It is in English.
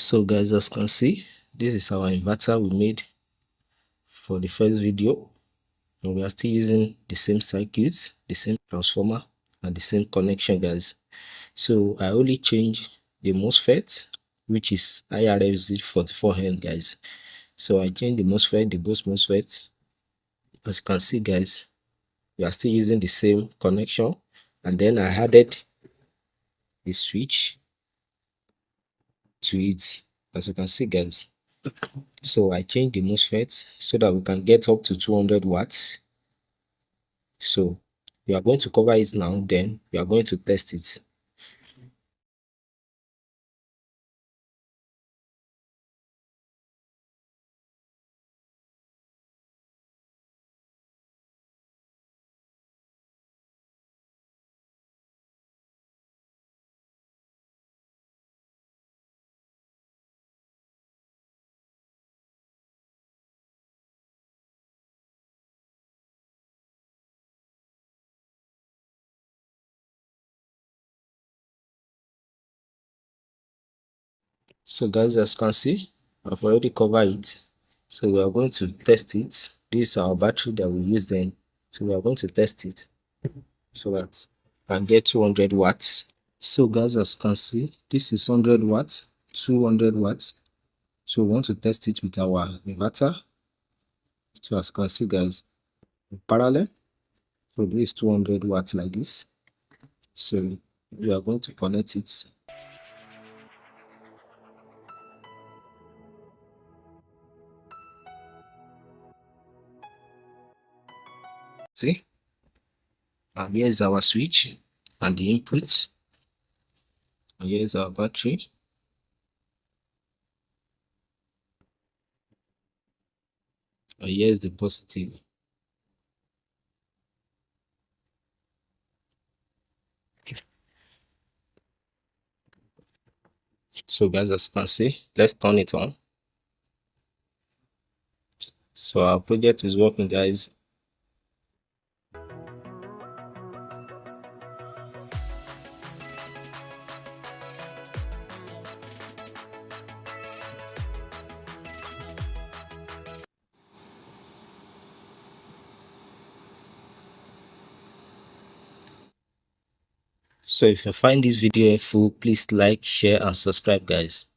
So guys, as you can see, this is our inverter we made for the first video, and we are still using the same circuits, the same transformer, and the same connection, guys. So I only changed the mosfet, which is IRFZ 44N, guys. So I changed the mosfet, the boost mosfet. As you can see, guys, we are still using the same connection, and then I added a switch to it, as you can see, guys. So I changed the MOSFET so that we can get up to 200 watts. So we are going to cover it now, then we are going to test it. So guys, as you can see, I've already covered it. So we are going to test it. This is our battery that we use then. So we are going to test it so that we can get 200 watts. So guys, as you can see, this is 100 watts, 200 watts. So we want to test it with our inverter. So as you can see, guys, in parallel. So this is 200 watts like this. So we are going to connect it. See, and here is our switch and the input, and here is our battery, and here is the positive. So guys, as you can see, let's turn it on. So our project is working, guys. So if you find this video helpful, please like, share, and subscribe, guys.